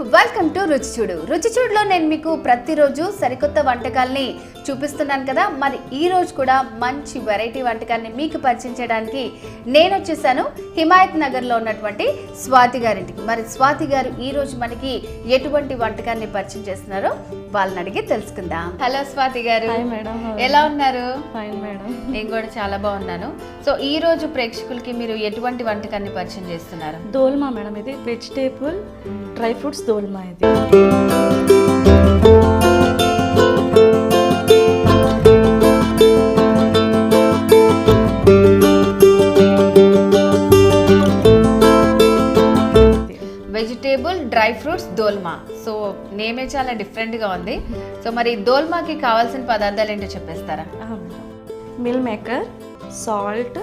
Welcome to రుచి చూడు. రుచి చూడులో నేను మీకు ప్రతిరోజు సరికొత్త వంటకాల్ని చూపిస్తున్నాను కదా. మరి ఈ రోజు కూడా మంచి వెరైటీ వంటకాన్ని మీకు పరిచయం చేయడానికి నేను వచ్చేసాను హిమాయత్ నగర్లో ఉన్నటువంటి స్వాతి గారింటికి. మరి స్వాతి గారు ఈ రోజు మనకి ఎటువంటి వంటకాన్ని పరిచయం చేస్తున్నారో వాళ్ళని అడిగి తెలుసుకుందాం. హలో స్వాతి గారు, ఎలా ఉన్నారు? నేను కూడా చాలా బాగున్నాను. సో ఈ రోజు ప్రేక్షకులకి మీరు ఎటువంటి వంటకాన్ని పరిచయం చేస్తున్నారు? దోల్మా మేడం, ఇది వెజిటేబుల్ డ్రై ఫ్రూట్స్ దోల్మా. ఇది వెజిటేబుల్ డ్రై ఫ్రూట్స్ దోల్మా. సో నేమే చాలా డిఫరెంట్గా ఉంది. సో మరి దోల్మాకి కావాల్సిన పదార్థాలు ఏంటో చెప్పేస్తారా? మిల్ మేకర్, సాల్ట్,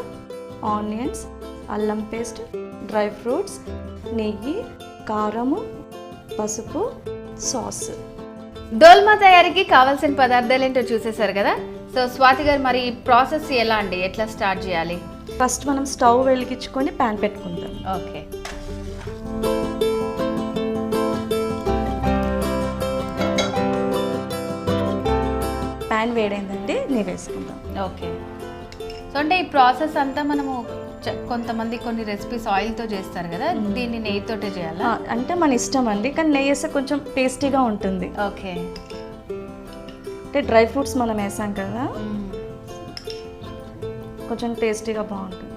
ఆనియన్స్, అల్లం పేస్ట్, డ్రై ఫ్రూట్స్, నెయ్యి, కారము, పసుపు, సాస్. దోల్మా తయారీకి కావాల్సిన పదార్థాలు ఏంటో చూసేశారు కదా. సో స్వాతి గారు, మరి ఈ ప్రాసెస్ ఎలా అండి, ఎట్లా స్టార్ట్ చేయాలి? ఫస్ట్ మనం స్టవ్ వెలిగించుకొని ప్యాన్ పెట్టుకుందాం. ఓకే. ప్యాన్ వేడైందండి, నెయ్యి వేసుకుందాం. ఓకే. సో అంటే ఈ ప్రాసెస్ అంతా మనము కొంతమంది కొన్ని రెసిపీస్ ఆయిల్తో చేస్తారు కదా, దీన్ని నెయ్యితోటే చేయాలా? అంటే మన ఇష్టం అండి, కానీ నెయ్యి వేస్తే కొంచెం టేస్టీగా ఉంటుంది. ఓకే. అంటే డ్రై ఫ్రూట్స్ మనం వేసాం కదా, కొంచెం టేస్టీగా బాగుంటుంది.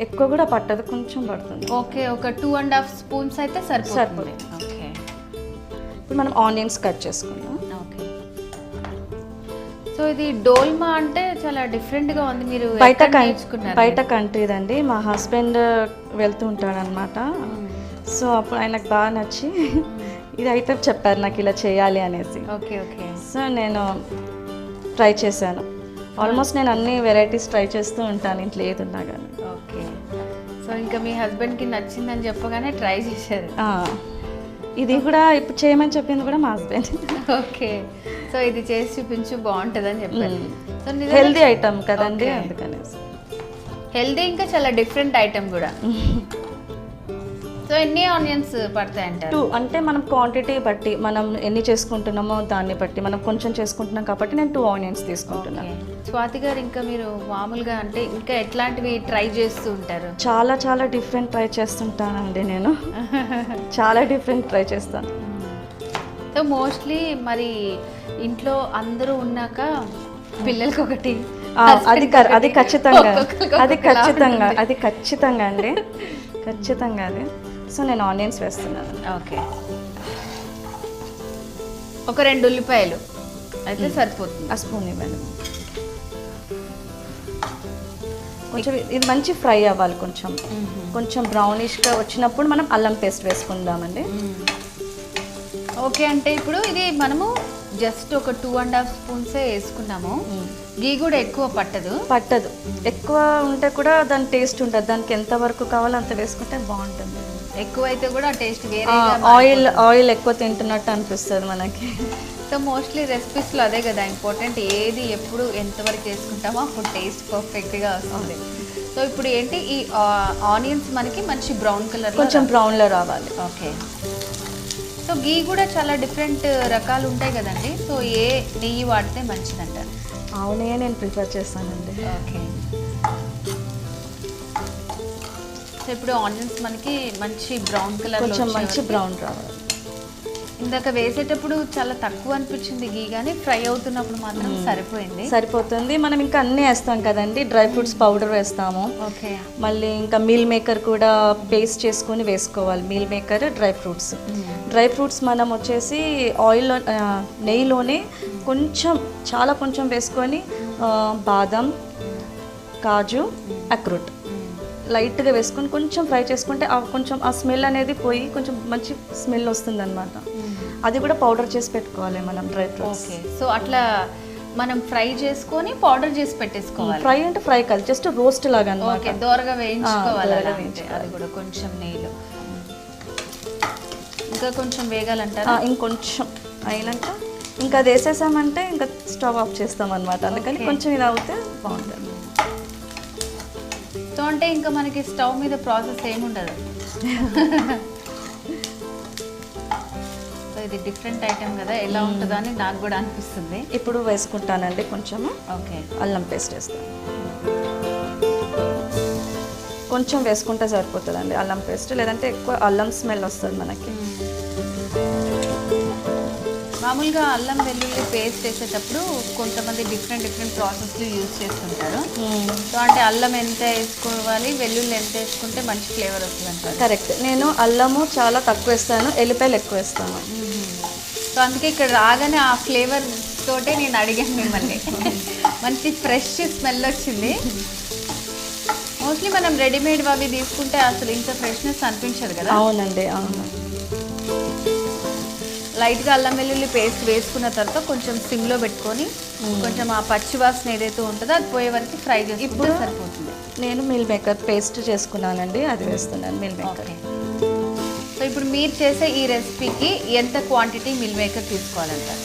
ఎక్కువ కూడా పట్టదు, కొంచెం పడుతుంది. ఓకే, ఒక 2.5 స్పూన్స్ అయితే సరిపోతుంది. ఓకే. ఇప్పుడు మనం ఆనియన్స్ కట్ చేసుకుందాం. ఓకే. సో ఇది డోల్మా అంటే చాలా డిఫరెంట్గా ఉంది. మీరు బయట కంట్రీదండి. మా హస్బెండ్ వెళ్తూ ఉంటాడు అనమాట. సో అప్పుడు ఆయనకు బాగా నచ్చి ఇది ఐటమ్ చెప్పారు నాకు ఇలా చేయాలి అనేసి. Okay okay. సో నేను ట్రై చేశాను. ఆల్మోస్ట్ నేను అన్ని వెరైటీస్ ట్రై చేస్తూ ఉంటాను ఇంట్లో ఏదున్నా కానీ. ఓకే. సో ఇంకా మీ హస్బెండ్కి నచ్చిందని చెప్పగానే ట్రై చేశారు. ఇది కూడా ఇప్పుడు చేయమని చెప్పింది కూడా మా హస్బెండ్. ఓకే. సో ఇది చేసి చూపించు, బాగుంటుందని చెప్పారు. సో హెల్దీ ఐటమ్ కదండి, అందుకనేసి. హెల్దీ, ఇంకా చాలా డిఫరెంట్ ఐటమ్ కూడా. సో ఎన్ని ఆనియన్స్ పడతాయి అంటారు? 2. అంటే మనం క్వాంటిటీ బట్టి, మనం ఎన్ని చేసుకుంటున్నామో దాన్ని బట్టి. మనం కొంచెం చేసుకుంటున్నాం కాబట్టి నేను 2 ఆనియన్స్ తీసుకుంటున్నాను. స్వాతి గారు, ఇంకా మీరు మామూలుగా అంటే ఇంకా ఎట్లాంటివి ట్రై చేస్తూ ఉంటారు? చాలా చాలా డిఫరెంట్ ట్రై చేస్తుంటానండి నేను. చాలా డిఫరెంట్ ట్రై చేస్తాను. సో మోస్ట్లీ మరి ఇంట్లో అందరూ ఉన్నాక పిల్లలకి ఒకటి, అది ఖచ్చితంగా అండి, ఖచ్చితంగా అది. సో నేను ఆనియన్స్ వేస్తున్నాను. ఓకే. ఒక 2 ఉల్లిపాయలు అయితే సరిపోతుంది. ఆ స్పూన్ ఇవ్వండి. కొంచెం ఇది మంచి ఫ్రై అవ్వాలి. కొంచెం బ్రౌనిష్గా వచ్చినప్పుడు మనం అల్లం పేస్ట్ వేసుకుందామండి. ఓకే. అంటే ఇప్పుడు ఇది మనము జస్ట్ ఒక 2.5 స్పూన్సే వేసుకున్నాము. గీ కూడా ఎక్కువ పట్టదు. ఎక్కువ ఉంటే కూడా దాని టేస్ట్ ఉంటుంది. దానికి ఎంత వరకు కావాలో అంత వేసుకుంటే బాగుంటుంది. ఎక్కువ అయితే కూడా టేస్ట్ వేరే, ఆయిల్ ఎక్కువ తింటున్నట్టు అనిపిస్తుంది మనకి. సో మోస్ట్లీ రెసిపీస్లో అదే కదా ఇంపార్టెంట్, ఏది ఎప్పుడు ఎంతవరకు వేసుకుంటామో అప్పుడు టేస్ట్ పర్ఫెక్ట్గా వస్తుంది. సో ఇప్పుడు ఏంటి, ఈ ఆనియన్స్ మనకి మంచి బ్రౌన్ కలర్, కొంచెం బ్రౌన్లో రావాలి. ఓకే. సో గీ కూడా చాలా డిఫరెంట్ రకాలు ఉంటాయి కదండి. సో ఏ నెయ్యి వాడితే మంచిదంటారు? ఆవు నెయ్యి నేను ప్రిఫర్ చేస్తానండి. ఓకే. సో ఇప్పుడు ఆనియన్స్ మనకి మంచి బ్రౌన్ కలర్, కొంచెం మంచి బ్రౌన్ రావాలి. ఇందాక వేసేటప్పుడు చాలా తక్కువ అనిపించింది గీ, కానీ ఫ్రై అవుతున్నప్పుడు మాత్రం సరిపోతుంది. మనం ఇంకా అన్నీ వేస్తాం కదండి, డ్రై ఫ్రూట్స్ పౌడర్ వేస్తాము. ఓకే. మళ్ళీ ఇంకా మీల్ మేకర్ కూడా పేస్ట్ చేసుకొని వేసుకోవాలి. మీల్ మేకర్, డ్రై ఫ్రూట్స్ మనం వచ్చేసి ఆయిల్లో, నెయ్యిలోనే చాలా కొంచెం వేసుకొని బాదం, కాజు, అక్రూట్ లైట్గా వేసుకొని కొంచెం ఫ్రై చేసుకుంటే కొంచెం ఆ స్మెల్ అనేది పోయి కొంచెం మంచి స్మెల్ వస్తుంది అనమాట. అది కూడా పౌడర్ చేసి పెట్టుకోవాలి మనం, డ్రై ఫ్రూట్స్. సో అట్లా మనం ఫ్రై చేసుకొని పౌడర్ చేసి పెట్టేసుకోవాలి. ఫ్రై అంటే ఫ్రై కాదు, జస్ట్ రోస్ట్ లాగా అన్నమాట. ఓకే, దోరగా వేయించుకోవాలి. అది కూడా కొంచెం నెయ్యిలో. ఇంకా కొంచెం వేగాలంటారా? ఇంకొంచెం అయినాక ఇంకా అది వేసేసామంటే ఇంకా స్టవ్ ఆఫ్ చేస్తాం అనమాట. అందుకని కొంచెం ఇది అవుతే బాగుంటుంది. సో అంటే ఇంకా మనకి స్టవ్ మీద ప్రాసెస్ ఏముండదు. ఇది డిఫరెంట్ ఐటెం కదా, ఎలా ఉంటుందో అని నాకు కూడా అనిపిస్తుంది. ఇప్పుడు వేసుకుంటానండి కొంచెము. ఓకే, అల్లం పేస్ట్ వేస్తాను. కొంచెం వేసుకుంటే సరిపోతుందండి అల్లం పేస్ట్, లేదంటే ఎక్కువ అల్లం స్మెల్ వస్తుంది మనకి. మామూలుగా అల్లం వెల్లుల్లి పేస్ట్ వేసేటప్పుడు కొంతమంది డిఫరెంట్ ప్రాసెస్లు యూజ్ చేస్తుంటారు. సో అంటే అల్లం ఎంత వేసుకోవాలి, వెల్లుల్లి ఎంత వేసుకుంటే మంచి ఫ్లేవర్ వస్తుంది అంటారు. కరెక్ట్. నేను అల్లము చాలా తక్కువ వేస్తాను, ఎల్లిపాయలు ఎక్కువ వేస్తాను. సో అందుకే ఇక్కడ రాగానే ఆ ఫ్లేవర్ తోటే నేను అడిగాను మిమ్మల్ని. మంచి ఫ్రెష్ స్మెల్ వచ్చింది. మోస్ట్లీ మనం రెడీమేడ్ అవి తీసుకుంటే అసలు ఇంత ఫ్రెష్నెస్ అనిపించదు కదా. అవునండి, అవును. లైట్గా అల్లం వెల్లుల్లి పేస్ట్ వేసుకున్న తర్వాత కొంచెం సిమ్లో పెట్టుకొని కొంచెం ఆ పచ్చి వాసన ఏదైతే ఉంటుందో అది పోయే వరకు ఫ్రై చేసి ఇప్పుడు సరిపోతుంది. నేను మిల్ మేకర్ పేస్ట్ చేసుకున్నానండి, అది వేస్తున్నాను మిల్ మేకర్. సో ఇప్పుడు మీరు చేసే ఈ రెసిపీకి ఎంత క్వాంటిటీ మిల్ మేకర్ తీసుకోవాలంటారు?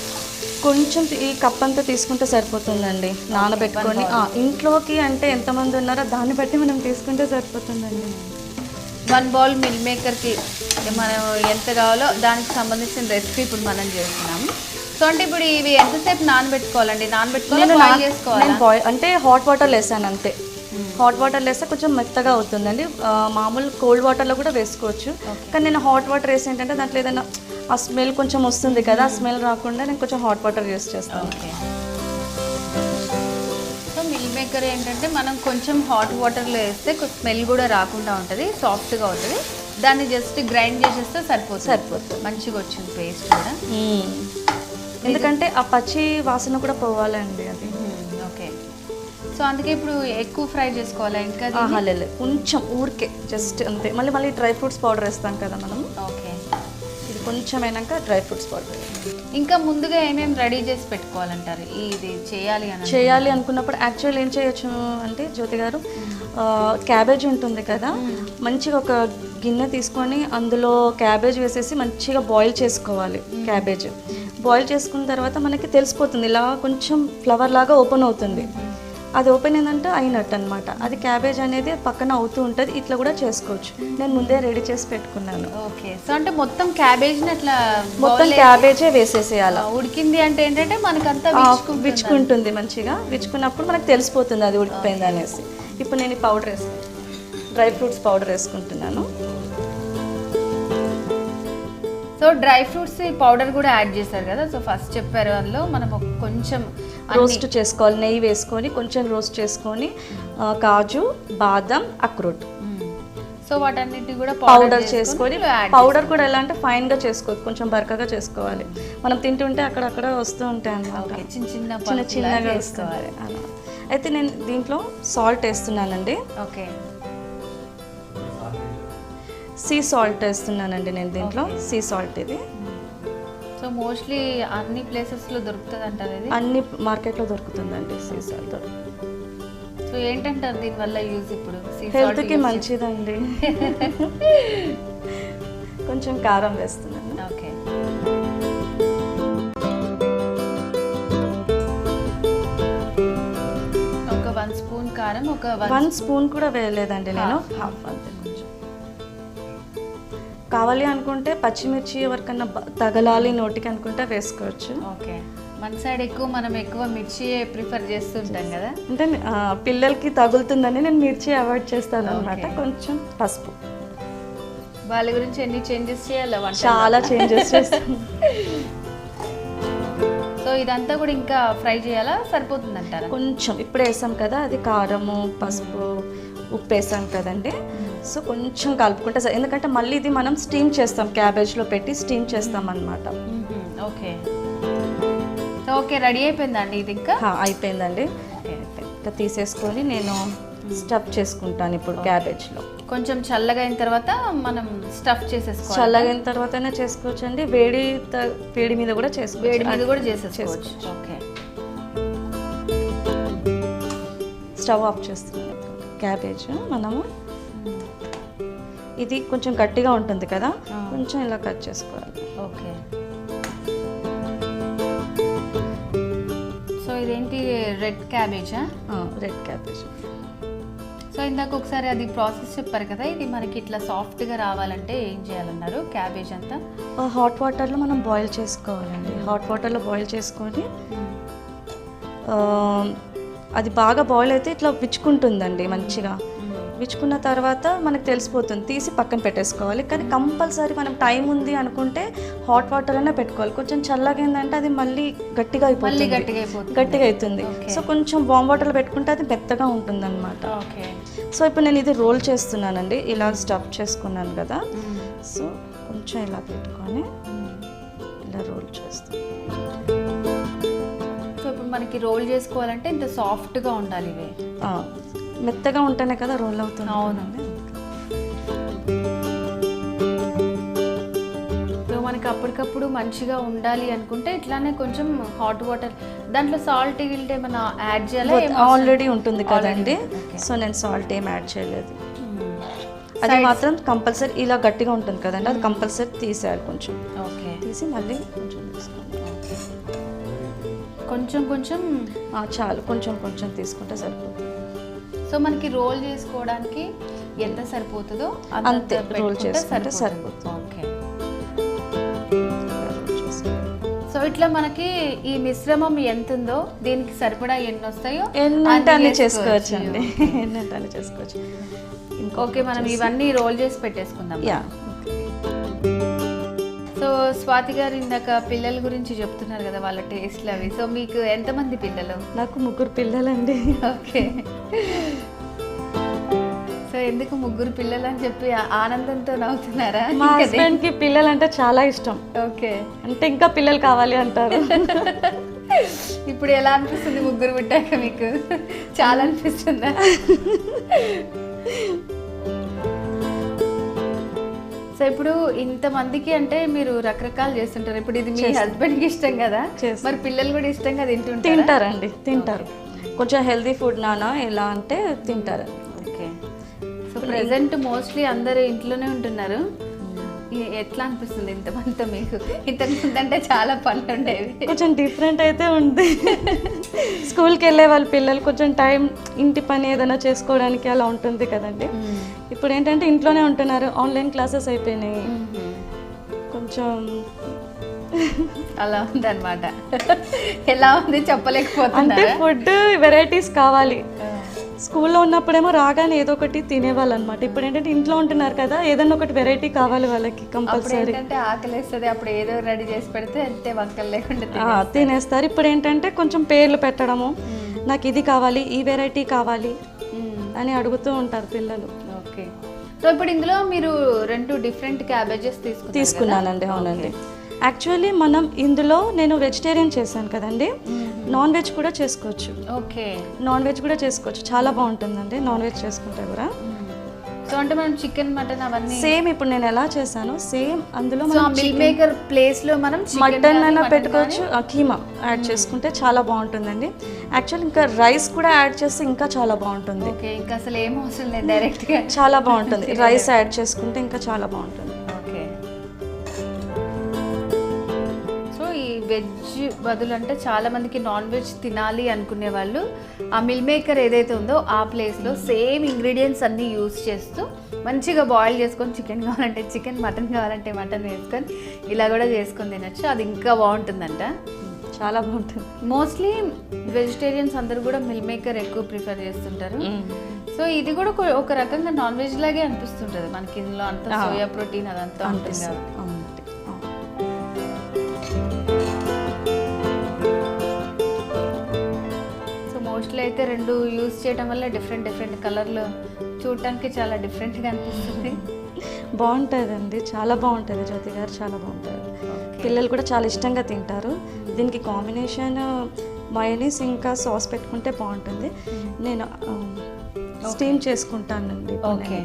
కొంచెం ఈ కప్ అంతా తీసుకుంటే సరిపోతుందండి, నానబెట్టుకొని. ఇంట్లోకి అంటే ఎంతమంది ఉన్నారో దాన్ని బట్టి మనం తీసుకుంటే సరిపోతుందండి. 1 బౌల్ మిల్ మేకర్కి మనం ఎంత కావాలో దానికి సంబంధించిన రెసిపీ ఇప్పుడు మనం చేస్తున్నాము. సో అంటే ఇప్పుడు ఇవి ఎంతసేపు నానబెట్టుకోవాలండి? నేను బాయిల్ అంటే హాట్ వాటర్లో వేసాను అంతే. హాట్ వాటర్లో వేస్తే కొంచెం మెత్తగా అవుతుందండి. మామూలు కోల్డ్ వాటర్లో కూడా వేసుకోవచ్చు, కానీ నేను హాట్ వాటర్ వేసి ఏంటంటే దాంట్లో ఏదైనా ఆ స్మెల్ కొంచెం వస్తుంది కదా, ఆ స్మెల్ రాకుండా నేను కొంచెం హాట్ వాటర్ యూస్ చేస్తాను. సో మిల్ మేకర్ ఏంటంటే మనం కొంచెం హాట్ వాటర్లో వేస్తే స్మెల్ కూడా రాకుండా ఉంటుంది, సాఫ్ట్గా అవుతుంది. దాన్ని జస్ట్ గ్రైండ్ చేసేస్తే సరిపోతుంది. మంచిగా వచ్చింది పేస్ట్ కూడా. ఎందుకంటే ఆ పచ్చి వాసన కూడా పోవాలండి అది. ఓకే, సో అందుకే ఇప్పుడు ఎక్కువ ఫ్రై చేసుకోవాలా ఇంకా? లేదు, కొంచెం ఊరికే జస్ట్ అంతే. మళ్ళీ డ్రై ఫ్రూట్స్ పౌడర్ వేస్తాం కదా మనం. ఓకే, ఇది కొంచెం అయినాక డ్రై ఫ్రూట్స్ పౌడర్. ఇంకా ముందుగా ఏమేమి రెడీ చేసి పెట్టుకోవాలంటారు ఇది చేయాలి అనుకున్నప్పుడు? యాక్చువల్ ఏం చేయొచ్చు అంటే జ్యోతి గారు, క్యాబేజ్ ఉంటుంది కదా, మంచిగా ఒక గిన్నె తీసుకొని అందులో క్యాబేజ్ వేసేసి మంచిగా బాయిల్ చేసుకోవాలి. క్యాబేజ్ బాయిల్ చేసుకున్న తర్వాత మనకి తెలిసిపోతుంది, ఇలా కొంచెం ఫ్లవర్ లాగా ఓపెన్ అవుతుంది. అది ఓపెన్ ఏంటంటే అయినట్టు అనమాట. అది క్యాబేజ్ అనేది పక్కన అవుతూ ఉంటుంది. ఇట్లా కూడా చేసుకోవచ్చు. నేను ముందే రెడీ చేసి పెట్టుకున్నాను. ఓకే, సో అంటే మొత్తం క్యాబేజ్ని అట్లా మొత్తం క్యాబేజే వేసేసేయాలి. ఉడికింది అంటే ఏంటంటే మనకంతా విచ్చుకుంటుంది. మంచిగా విచ్చుకున్నప్పుడు మనకు తెలిసిపోతుంది అది ఉడికిపోయింది అనేసి. ఇప్పుడు నేను ఈ పౌడర్ వేస్తాను, డ్రై ఫ్రూట్స్ పౌడర్ వేసుకుంటున్నాను. సో డ్రై ఫ్రూట్స్ పౌడర్ కూడా యాడ్ చేశారు కదా. సో ఫస్ట్ చెప్పారు అందులో మనం కొంచెం రోస్ట్ చేసుకోవాలి, నెయ్యి వేసుకొని కొంచెం రోస్ట్ చేసుకొని కాజు, బాదం, అక్రోట్, సో వాటన్నిటి కూడా పౌడర్ చేసుకొని. పౌడర్ కూడా ఎలా అంటే ఫైన్గా చేసుకోవచ్చు, కొంచెం బరకగా చేసుకోవాలి. మనం తింటుంటే అక్కడక్కడ వస్తూ ఉంటాయి అన్నమాట, చిన్నగా వేసుకోవాలి. అయితే నేను దీంట్లో సాల్ట్ వేస్తున్నానండి. ఓకే, సీ సాల్ట్ వేస్తున్నానండి నేను దీంట్లో. సీ సాల్ట్ ఇది. సో మోస్ట్లీ అన్ని ప్లేసెస్లో దొరుకుతుంది అంటారు ఇది? అన్ని మార్కెట్లో దొరుకుతుందండి సీ సాల్ట్. సో ఏంటంటారు దీనివల్ల యూజ్? ఇప్పుడు హెల్త్కి మంచిదండి. కొంచెం కారం వేస్తున్నాను. ఓకే, ఒక 1 స్పూన్ కారం, ఒక 1 స్పూన్ కూడా వేయలేదండి నేను, హాఫ్ అంతే. కొంచెం కావాలి అనుకుంటే పచ్చిమిర్చి ఎవరికన్నా తగలాలి నోటికి అనుకుంటే వేసుకోవచ్చు. ఓకే, మన సైడ్ మనం ఎక్కువ మిర్చి ప్రిఫర్ చేస్తుంటాం కదా, అంటే పిల్లలకి తగులుతుందని నేను మిర్చి అవాయిడ్ చేస్తాను అనమాట. కొంచెం పసుపు. వాళ్ళ గురించి ఎన్ని చేంజెస్ చేయాలి? చాలా చేంజెస్ చేస్తాను. సో ఇదంతా కూడా ఇంకా ఫ్రై చేయాలా, సరిపోతుంది అంటారా? కొంచెం ఇప్పుడు వేసాం కదా, అది కారము, పసుపు, ఉప్పు వేసాం కదండి. సో కొంచెం కలుపుకుంటే ఎందుకంటే మళ్ళీ ఇది మనం స్టీమ్ చేస్తాం, క్యాబేజ్లో పెట్టి స్టీమ్ చేస్తాం అన్నమాట. ఓకే, ఓకే, రెడీ అయిపోయిందండి ఇది? ఇంకా అయిపోయిందండి. ఇంకా తీసేసుకొని నేను స్టఫ్ చేసుకుంటాను ఇప్పుడు క్యాబేజ్లో. కొంచెం చల్లగా అయిన తర్వాత మనం స్టఫ్ చేసేసుకోవాలి. చల్లగా అయిన తర్వాతనే చేసుకోవచ్చు అండి, వేడి మీద కూడా చేసుకోవచ్చు. వేడి మీద కూడా చేసేసుకోవచ్చు. ఓకే, స్టవ్ ఆఫ్ చేస్తున్నాను. క్యాబేజ్ మనము ఇది కొంచెం గట్టిగా ఉంటుంది కదా, కొంచెం ఇలా కట్ చేసుకోవాలి. ఓకే, సో ఇదేంటి రెడ్ క్యాబేజా? Red cabbage. సో ఇందాక ఒకసారి అది ప్రాసెస్ చెప్పారు కదా, ఇది మనకి ఇట్లా సాఫ్ట్గా రావాలంటే ఏం చేయాలన్నారు? క్యాబేజ్ అంతా హాట్ వాటర్లో మనం బాయిల్ చేసుకోవాలండి. హాట్ వాటర్లో బాయిల్ చేసుకొని అది బాగా బాయిల్ అయితే ఇట్లా విచ్చుకుంటుందండి మంచిగా. విచ్చుకున్న తర్వాత మనకు తెలిసిపోతుంది, తీసి పక్కన పెట్టేసుకోవాలి. కానీ కంపల్సరీ మనం టైం ఉంది అనుకుంటే హాట్ వాటర్ అయినా పెట్టుకోవాలి. కొంచెం చల్లగా ఏంటంటే అది మళ్ళీ గట్టిగా అయిపోతుంది, గట్టిగా అవుతుంది. సో కొంచెం వామ్ వాటర్లో పెట్టుకుంటే అది మెత్తగా ఉంటుంది అనమాట. ఓకే. సో ఇప్పుడు నేను ఇది రోల్ చేస్తున్నానండి. ఇలా స్టఫ్ చేసుకున్నాను కదా, సో కొంచెం ఇలా పెట్టుకొని ఇలా రోల్ చేస్తాను. సో ఇప్పుడు మనకి రోల్ చేసుకోవాలంటే ఇంత సాఫ్ట్గా ఉండాలి ఇవి. మెత్తగా ఉంటేనే కదా రోల్ అవుతుంది. అవునండి. సో మనకి అప్పటికప్పుడు మంచిగా ఉండాలి అనుకుంటే ఇట్లానే కొంచెం హాట్ వాటర్, దాంట్లో సాల్ట్ గిల్ట్ ఏమైనా యాడ్ చేయాలి? ఆల్రెడీ ఉంటుంది కదండి, సో నేను సాల్ట్ ఏం యాడ్ చేయలేదు. అది మాత్రం కంపల్సరీ ఇలా గట్టిగా ఉంటుంది కదండి, అది కంపల్సరీ తీసేయాలి. కొంచెం ఓకే, తీసి మళ్ళీ కొంచెం తీసుకోండి. కొంచెం కొంచెం చాలు, కొంచెం కొంచెం తీసుకుంటే సరిపోతుంది. సో మనకి రోల్ చేసుకోవడానికి ఎంత సరిపోతుందో అంతే రోల్ చేసుకుంటే సరిపోతుంది. ఓకే. సో ఇట్లా మనకి ఈ మిశ్రమం ఎంత ఉందో దీనికి సరిపడా ఎన్ని వస్తాయో ఎన్నంటే అన్ని చేసుకోవచ్చు అండి, ఎన్నంటే అన్ని చేసుకోవచ్చు. ఓకే, మనం ఇవన్నీ రోల్ చేసి పెట్టేసుకుందాం. యా. సో స్వాతి గారు ఇందాక పిల్లల గురించి చెప్తున్నారు కదా, వాళ్ళ టేస్ట్లు అవి. సో మీకు ఎంతమంది పిల్లలు? నాకు 3 పిల్లలండి. ఓకే. సో ఎందుకు 3 పిల్లలు అని చెప్పి ఆనందంతో నవ్వుతున్నారా? మా హస్బెండ్కి పిల్లలు అంటే చాలా ఇష్టం. ఓకే. అంటే ఇంకా పిల్లలు కావాలి అంటారు. ఇప్పుడు ఎలా అనిపిస్తుంది 3 పుట్టాక మీకు? చాలా అనిపిస్తుందా? సో ఇప్పుడు ఇంతమందికి అంటే మీరు రకరకాలు చేస్తుంటారు. ఇప్పుడు ఇది మీ హస్బెండ్కి ఇష్టం కదా, మరి పిల్లలు కూడా ఇష్టంగా తింటారండి. తింటారు. కొంచెం హెల్దీ ఫుడ్ నానా ఎలా అంటే తింటారు. ఓకే. సో ప్రెసెంట్ మోస్ట్లీ అందరూ ఇంట్లోనే ఉంటున్నారు. ఎట్లా అనిపిస్తుంది ఇంతమంతా మీకు? ఇంతకు ముందంటే చాలా పనులు ఉండేవి. కొంచెం డిఫరెంట్ అయితే ఉంది. స్కూల్కి వెళ్ళే వాళ్ళ పిల్లలు కొంచెం టైం ఇంటి పని ఏదైనా చేసుకోవడానికి అలా ఉంటుంది కదండి. ఇప్పుడు ఏంటంటే ఇంట్లోనే ఉంటున్నారు, ఆన్లైన్ క్లాసెస్ అయిపోయినాయి. కొంచెం అలా ఉందన్నమాట. ఎలా ఉంది చెప్పలేకపోతున్నా. అంటే ఫుడ్ వెరైటీస్ కావాలి. స్కూల్లో ఉన్నప్పుడేమో రాగానే ఏదో ఒకటి తినేవాళ్ళు అనమాట. ఇప్పుడు ఏంటంటే ఇంట్లో ఉంటున్నారు కదా, ఏదైనా ఒకటి వెరైటీ కావాలి వాళ్ళకి కంపల్సరీ. అంటే ఆకలిస్తుంది, అప్పుడు ఏదో రెడీ చేసి పెడితే అంతే, వంకలు లేకుండా తినేస్తారు. ఇప్పుడు ఏంటంటే కొంచెం పేర్లు పెట్టడము, నాకు ఇది కావాలి, ఈ వెరైటీ కావాలి అని అడుగుతూ ఉంటారు పిల్లలు. ఓకే. సో ఇప్పుడు ఇందులో మీరు 2 డిఫరెంట్ క్యాబేజెస్ తీసుకున్నానండి. అవునండి. యాక్చువల్లీ మనం ఇందులో నేను వెజిటేరియన్ చేశాను కదండి, నాన్ వెజ్ కూడా చేసుకోవచ్చు. ఓకే. నాన్ వెజ్ కూడా చేసుకోవచ్చు, చాలా బాగుంటుందండి నాన్ వెజ్ చేసుకుంటే కూడా. సో అంటే మనం చికెన్ మటన్ అవన్నీ సేమ్ ఇప్పుడు నేను ఎలా చేశాను సేమ్ అందులో మిల్ మేకర్ ప్లేస్ లో మనం మటన్ అయినా పెట్టుకోవచ్చు, కీమా యాడ్ చేసుకుంటే చాలా బాగుంటుందండి. యాక్చువల్లీ ఇంకా రైస్ కూడా యాడ్ చేస్తే ఇంకా చాలా బాగుంటుంది. ఓకే, ఇంకా అసలు ఏం అవసరం లేదు, డైరెక్ట్ గా చాలా బాగుంటుంది. రైస్ యాడ్ చేసుకుంటే ఇంకా చాలా బాగుంటుంది. ఓకే. సో ఈ వెజ్ బదులు అంటే చాలా మందికి నాన్ వెజ్ తినాలి అనుకునే వాళ్ళు ఆ మిల్ మేకర్ ఏదైతే ఉందో ఆ ప్లేస్లో సేమ్ ఇంగ్రీడియంట్స్ అన్నీ యూస్ చేస్తూ మంచిగా బాయిల్ చేసుకొని చికెన్ కావాలంటే చికెన్, మటన్ కావాలంటే మటన్ వేసుకొని ఇలా కూడా చేసుకొని తినచ్చు. అది ఇంకా బాగుంటుందంట, చాలా బాగుంటుంది. మోస్ట్లీ వెజిటేరియన్స్ అందరూ కూడా మిల్ మేకర్ ఎక్కువ ప్రిఫర్ చేస్తుంటారు. సో ఇది కూడా ఒక రకంగా నాన్ వెజ్ లాగే అనిపిస్తుంటుంది మనకి. ఇందులో అంతా సోయా ప్రోటీన్ అదంతా ఉంటుంది. మోస్ట్లీ అయితే 2 యూజ్ చేయడం వల్ల డిఫరెంట్ కలర్లు చూడటానికి చాలా డిఫరెంట్గా అనిపిస్తుంది. బాగుంటుందండి, చాలా బాగుంటుంది జ్యోతి గారు, చాలా బాగుంటుంది. పిల్లలు కూడా చాలా ఇష్టంగా తింటారు. దీనికి కాంబినేషన్ మయోనీస్ ఇంకా సాస్ పెట్టుకుంటే బాగుంటుంది. నేను స్టీమ్ చేసుకుంటానండి. ఓకే.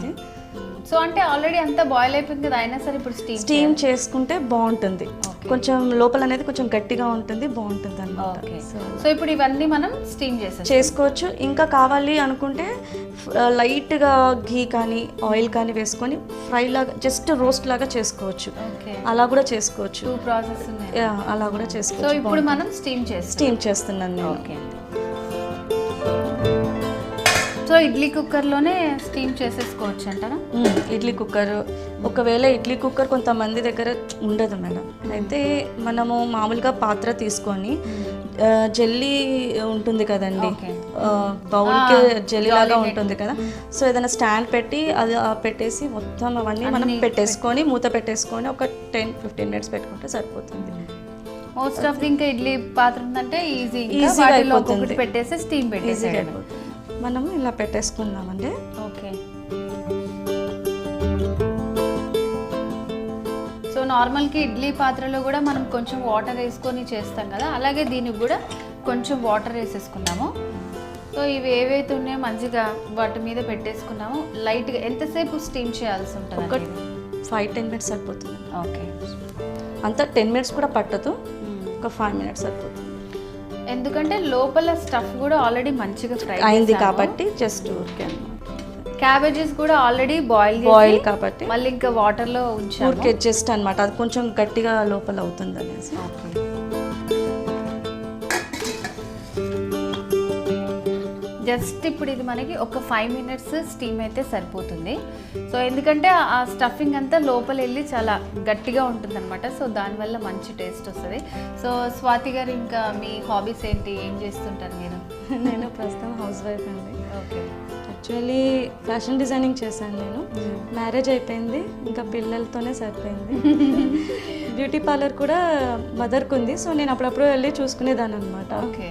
సో అంటే ఆల్రెడీ అంతా బాయిల్ అయిపోయింది కదా, అయినా సరే ఇప్పుడు స్టీమ్ చేసుకుంటే బాగుంటుంది. కొంచెం లోపల అనేది కొంచెం గట్టిగా ఉంటుంది, బాగుంటుంది అన్నమాట. సో ఇప్పుడు ఇవన్నీ మనం స్టీమ్ చేసుకోవచ్చు. ఇంకా కావాలి అనుకుంటే లైట్గా ఘీ కానీ ఆయిల్ కానీ వేసుకొని ఫ్రై లాగా జస్ట్ రోస్ట్ లాగా చేసుకోవచ్చు, అలా కూడా చేసుకోవచ్చు. 2 ప్రాసెస్ ఉన్నాయి, అలా కూడా చేసుకోవచ్చు. సో ఇప్పుడు మనం స్టీమ్ చేస్తున్నాను నేను. ఓకే. సో ఇడ్లీ కుక్కర్లోనే స్టీమ్ చేసేసుకోవచ్చు అంటారా? ఇడ్లీ కుక్కర్, ఒకవేళ ఇడ్లీ కుక్కర్ కొంతమంది దగ్గర ఉండదు మేడం, అయితే మనము మామూలుగా పాత్ర తీసుకొని జెల్లీ ఉంటుంది కదండి, బౌల్కి జెల్లీ లాగా ఉంటుంది కదా, సో ఏదైనా స్టాండ్ పెట్టి అది పెట్టేసి మొత్తం అవన్నీ మనం పెట్టేసుకొని మూత పెట్టేసుకొని ఒక 10-15 మినిట్స్ పెట్టుకుంటే సరిపోతుంది. మోస్ట్ ఆఫ్ ది ఇంకా ఇడ్లీ పాత్ర ఉందంటే ఈజీగా అయిపోతుంది, పెట్టేసి స్టీమ్ పెట్టేసి మనము ఇలా పెట్టేసుకుందామండి. ఓకే. సో నార్మల్కి ఇడ్లీ పాత్రలో కూడా మనం కొంచెం వాటర్ వేసుకొని చేస్తాం కదా, అలాగే దీనికి కూడా కొంచెం వాటర్ వేసేసుకున్నాము. సో ఇవి ఏవైతే ఉన్నాయో మంచిగా వాటి మీద పెట్టేసుకున్నాము. లైట్గా ఎంతసేపు స్టీమ్ చేయాల్సి ఉంటుంది? ఒక 5-10 మినిట్స్ సరిపోతుంది. ఓకే. అంతా 10 మినిట్స్ కూడా పట్టదు, ఒక 5 మినిట్స్ సరిపోతుంది. ఎందుకంటే లోపల స్టఫ్ కూడా ఆల్రెడీ మంచిగా ఫ్రై అయింది కాబట్టి జస్ట్ ఊరికే అన్నమాట. క్యాబేజెస్ కూడా ఆల్రెడీ బాయిల్ కాబట్టి మళ్ళీ ఇంకా వాటర్లో ఉంచాము. ఊరికే జస్ట్ అన్నమాట, అది కొంచెం గట్టిగా లోపల అవుతుంది అనేసి. ఓకే. జస్ట్ ఇప్పుడు ఇది మనకి ఒక 5 మినిట్స్ స్టీమ్ అయితే సరిపోతుంది. సో ఎందుకంటే ఆ స్టఫింగ్ అంతా లోపల వెళ్ళి చాలా గట్టిగా ఉంటుంది అనమాట, సో దానివల్ల మంచి టేస్ట్ వస్తుంది. సో స్వాతి గారు, ఇంకా మీ హాబీస్ ఏంటి, ఏం చేస్తుంటారు మీరు? నేను ప్రస్తుతం హౌస్ వైఫ్ అండి. ఓకే. యాక్చువల్లీ ఫ్యాషన్ డిజైనింగ్ చేశాను నేను, మ్యారేజ్ అయిపోయింది, ఇంకా పిల్లలతోనే సరిపోయింది. బ్యూటీ పార్లర్ కూడా మదర్కి ఉంది, సో నేను అప్పుడప్పుడు వెళ్ళి చూసుకునేదాన్ని అనమాట. ఓకే.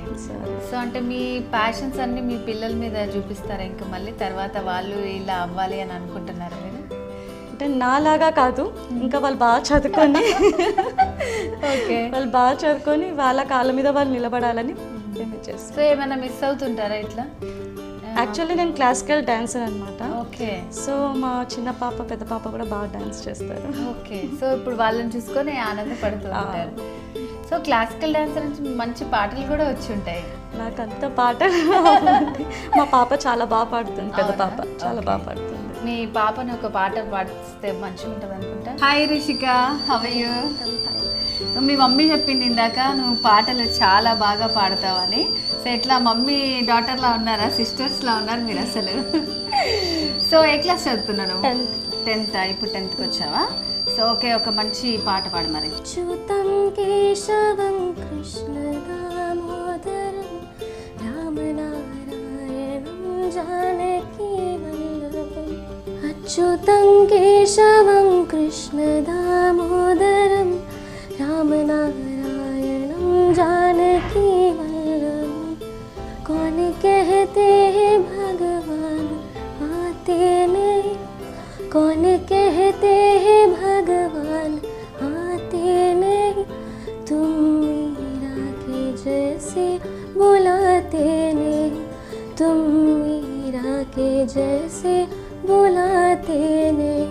సో అంటే మీ ప్యాషన్స్ అన్ని మీ పిల్లల మీద చూపిస్తారా ఇంకా మళ్ళీ తర్వాత వాళ్ళు ఇలా అవ్వాలి అని అనుకుంటున్నారా మీరు? అంటే నాలాగా కాదు, ఇంకా వాళ్ళు బాగా చదువుకొని ఓకే, వాళ్ళు బాగా చదువుకొని వాళ్ళ కాళ్ళ మీద వాళ్ళు నిలబడాలని మేము చేస్తాం. సో ఏమైనా మిస్ అవుతుంటారా ఇట్లా? యాక్చువల్లీ నేను క్లాసికల్ డాన్సర్ అనమాట. ఓకే. సో మా చిన్న పాప పెద్ద పాప కూడా బాగా డాన్స్ చేస్తారు. ఓకే. సో ఇప్పుడు వాళ్ళని చూసుకొని ఆనందపడుతూ ఉంటారు. సో క్లాసికల్ డాన్సర్ నుంచి మంచి పాటలు కూడా వచ్చి ఉంటాయి. నాకు అంత పాటలు మా పాప చాలా బాగా పాడుతుంది, పెద్ద పాప చాలా బాగా పాడుతుంది. మీ పాపను ఒక పాట పాడిస్తే మంచిగా ఉంటుంది అనుకుంటా. Hi Rishika, how are you? మీ మమ్మీ చెప్పింది ఇందాక నువ్వు పాటలు చాలా బాగా పాడతావని. సో ఎట్లా మమ్మీ డాటర్లా ఉన్నారా, సిస్టర్స్లా ఉన్నారు మీరు అసలు? సో ఏ క్లాస్ చదువుతున్నాను? 10th. ఇప్పుడు 10th వచ్చావా? సో ఓకే, ఒక మంచి పాట పాడు మరి. అచ్యుతం కేశవం కృష్ణ దామోదరం రామనారాయణం జానకీ వల్లభం. అచ్యుతం కేశవం కృష్ణ దామోదరం రామనారాయణం జానకీ वल्लभ. कौन कहते हैं भगवान आते नहीं, कौन कहते हैं भगवान आते नहीं, तुम मीरा के जैसे बुलाते नहीं, तुम मीरा के जैसे बुलाते नहीं.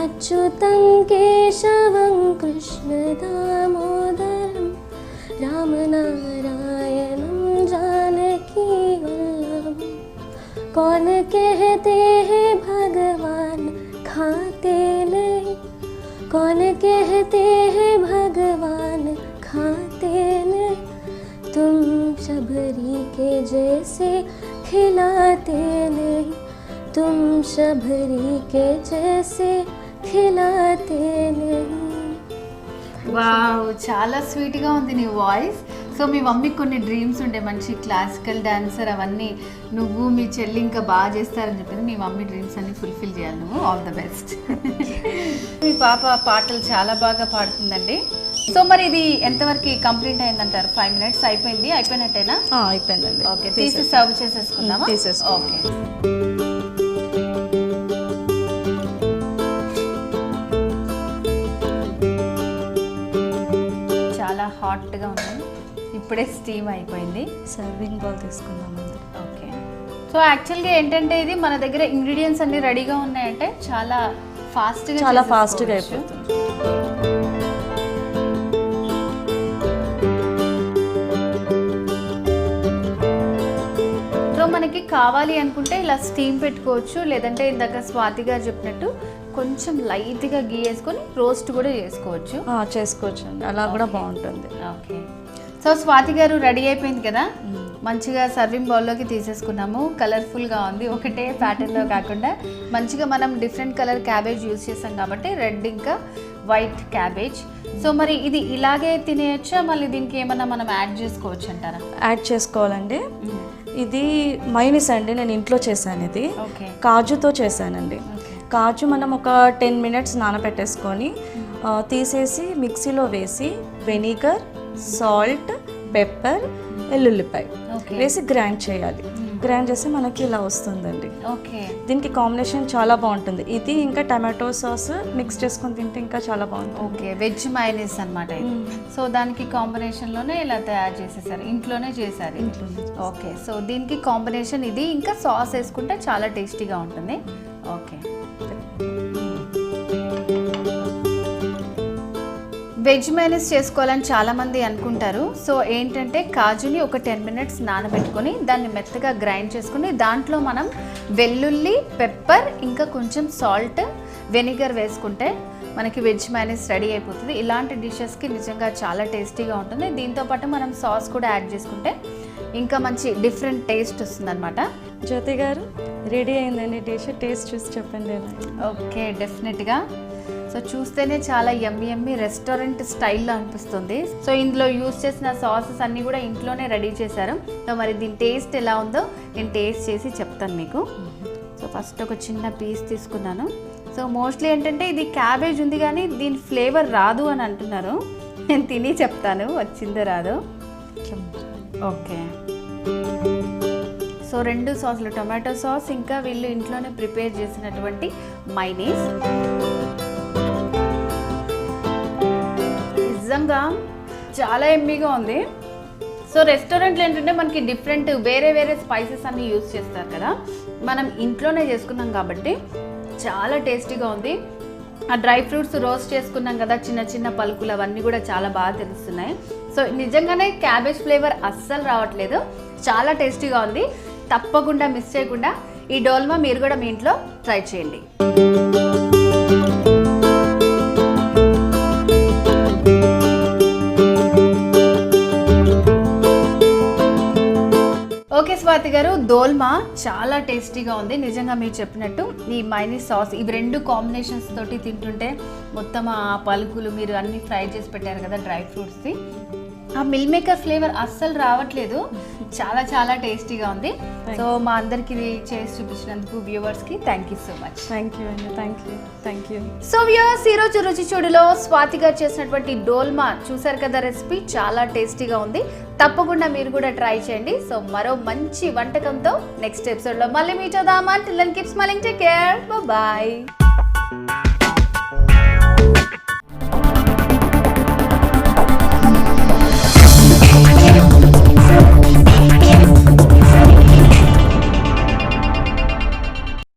अच्युतं केशवं कृष्ण दामोदरं रामनारायणं जानकी वल्लभं. कौन कहते हैं भगवान खाते नहीं, कौन कहते हैं भगवान खाते नहीं, तुम शबरी के जैसे खिलाते नहीं, तुम शबरी के जैसे खिलाते नहीं. వావ్, చాలా స్వీట్గా ఉంది నీ వాయిస్. సో మీ మమ్మీకి కొన్ని డ్రీమ్స్ ఉండే, మంచి క్లాసికల్ డాన్సర్, అవన్నీ నువ్వు మీ చెల్లి ఇంకా బాగా చేస్తారని చెప్పింది. మీ మమ్మీ డ్రీమ్స్ అన్ని ఫుల్ఫిల్ చేయాలి నువ్వు. All the best. మీ పాప పాటలు చాలా బాగా పాడుతుందండి. సో మరి ఇది ఎంతవరకు కంప్లీట్ అయిందంటారు? 5 మినిట్స్ అయిపోయింది, అయిపోయినట్టేనా? అయిపోయిందండి. ఓకే, తీసి సర్వ్ చేసేసుకుందామా? తీసేసుకో. ఓకే. చాలా హాట్గా ఉంది, ఇప్పుడే స్టీమ్ అయిపోయింది. సర్వింగ్ బౌల్ తీసుకుందామండి. ఓకే. సో యాక్చువల్గా ఏంటంటే ఇది మన దగ్గర ఇంగ్రీడియంట్స్ అన్ని రెడీగా ఉన్నాయంటే చాలా ఫాస్ట్గా అయిపోతుంది. సో మనకి కావాలి అనుకుంటే ఇలా స్టీమ్ పెట్టుకోవచ్చు, లేదంటే ఇందాక స్వాతి గారు చెప్పినట్టు కొంచెం లైట్గా గీ వేసుకొని రోస్ట్ కూడా చేసుకోవచ్చు. చేసుకోవచ్చు అండి, అలా కూడా బాగుంటుంది. ఓకే. సో స్వాతి గారు రెడీ అయిపోయింది కదా, మంచిగా సర్వింగ్ బౌల్లోకి తీసేసుకున్నాము. కలర్ఫుల్గా ఉంది, ఒకటే ప్యాటర్న్లో కాకుండా మంచిగా మనం డిఫరెంట్ కలర్ క్యాబేజ్ యూజ్ చేసాం కాబట్టి రెడ్ ఇంకా వైట్ క్యాబేజ్. సో మరి ఇది ఇలాగే తినేయచ్చా, మళ్ళీ దీనికి ఏమన్నా మనం యాడ్ చేసుకోవచ్చు అంటారా? యాడ్ చేసుకోవాలండి. ఇది మైనస్ అండి, నేను ఇంట్లో చేశాను. ఇది ఓకే, కాజుతో చేశానండి. కాజు మనం ఒక 10 minutes నానబెట్టేసుకొని తీసేసి మిక్సీలో వేసి వెనిగర్, సాల్ట్, పెప్పర్, వెల్లుల్లిపాయ వేసి గ్రైండ్ చేయాలి. గ్రైండ్ చేసి మనకి ఇలా వస్తుందండి. ఓకే, దీనికి కాంబినేషన్ చాలా బాగుంటుంది. ఇది ఇంకా టమాటో సాస్ మిక్స్ చేసుకొని తింటే ఇంకా చాలా బాగుంటుంది. ఓకే, వెజ్ మైనీస్ అనమాట ఇది. సో దానికి కాంబినేషన్లోనే ఇలా తయారు చేసేసారు, ఇంట్లోనే చేశారు. ఇంట్లోనే. ఓకే, సో దీనికి కాంబినేషన్ ఇది, ఇంకా సాస్ వేసుకుంటే చాలా టేస్టీగా ఉంటుంది. ఓకే, వెజ్ మైనస్ చేసుకోవాలని చాలామంది అనుకుంటారు. సో ఏంటంటే కాజుని ఒక 10 minutes నానబెట్టుకొని దాన్ని మెత్తగా గ్రైండ్ చేసుకుని దాంట్లో మనం వెల్లుల్లి, పెప్పర్, ఇంకా కొంచెం సాల్ట్, వెనిగర్ వేసుకుంటే మనకి వెజ్ మైనస్ రెడీ అయిపోతుంది. ఇలాంటి డిషెస్కి నిజంగా చాలా టేస్టీగా ఉంటుంది. దీంతోపాటు మనం సాస్ కూడా యాడ్ చేసుకుంటే ఇంకా మంచి డిఫరెంట్ టేస్ట్ వస్తుంది అనమాట. జ్యోతి గారు, రెడీ అయిందండి డిష్. టేస్ట్ చూసి చెప్పండి. ఓకే, డెఫినెట్గా. సో చూస్తేనే చాలా యమ్మీ రెస్టారెంట్ స్టైల్లో అనిపిస్తుంది. సో ఇందులో యూస్ చేసిన సాసెస్ అన్నీ కూడా ఇంట్లోనే రెడీ చేశారు. సో మరి దీని టేస్ట్ ఎలా ఉందో నేను టేస్ట్ చేసి చెప్తాను మీకు. సో ఫస్ట్ ఒక చిన్న పీస్ తీసుకున్నాను. సో మోస్ట్లీ ఏంటంటే ఇది క్యాబేజ్ ఉంది కానీ దీని ఫ్లేవర్ రాదు అని అంటున్నారు. నేను తిని చెప్తాను వచ్చిందో రాదో. ఓకే, సో 2 సాస్లు, టొమాటో సాస్ ఇంకా వీళ్ళు ఇంట్లోనే ప్రిపేర్ చేసినటువంటి మైనీస్. నిజంగా చాలా ఎమ్మీగా ఉంది. సో రెస్టారెంట్లో ఏంటంటే మనకి డిఫరెంట్ వేరే స్పైసెస్ అన్నీ యూజ్ చేస్తారు కదా, మనం ఇంట్లోనే చేసుకున్నాం కాబట్టి చాలా టేస్టీగా ఉంది. ఆ డ్రై ఫ్రూట్స్ రోస్ట్ చేసుకున్నాం కదా, చిన్న పలుకులు, అవన్నీ కూడా చాలా బాగా తెలుస్తున్నాయి. సో నిజంగానే క్యాబేజ్ ఫ్లేవర్ అస్సలు రావట్లేదు, చాలా టేస్టీగా ఉంది. తప్పకుండా మిస్ చేయకుండా ఈ డోల్మా మీరు కూడా మీ ఇంట్లో ట్రై చేయండి. ఓకే స్వాతి గారు, దోల్మా చాలా టేస్టీగా ఉంది. నిజంగా మీరు చెప్పినట్టు ఈ మైనీస్ సాస్, ఇవి 2 కాంబినేషన్స్ తోటి తింటుంటే మొత్తం ఆ పలుకులు మీరు అన్ని ఫ్రై చేసి పెట్టారు కదా డ్రై ఫ్రూట్స్ది, ఆ మిల్ మేకర్ ఫ్లేవర్ అస్సలు రావట్లేదు. చాలా టేస్టీగా ఉంది. సో మా అందరికి ఇది చేసి చూపించినందుకు వ్యూవర్స్కి thank you so much. Thank you అండి. Thank you. సో వ్యూవర్స్, ఈరోజు రుచి చూడులో స్వాతి గారు చేసినటువంటి డోల్మా చూసారు కదా, రెసిపీ చాలా టేస్టీగా ఉంది. తప్పకుండా మీరు కూడా ట్రై చేయండి. సో మరో మంచి వంటకంతో నెక్స్ట్ ఎపిసోడ్లో మళ్ళీ మీట్ అవుదామా. Till then keep smiling, take care, by.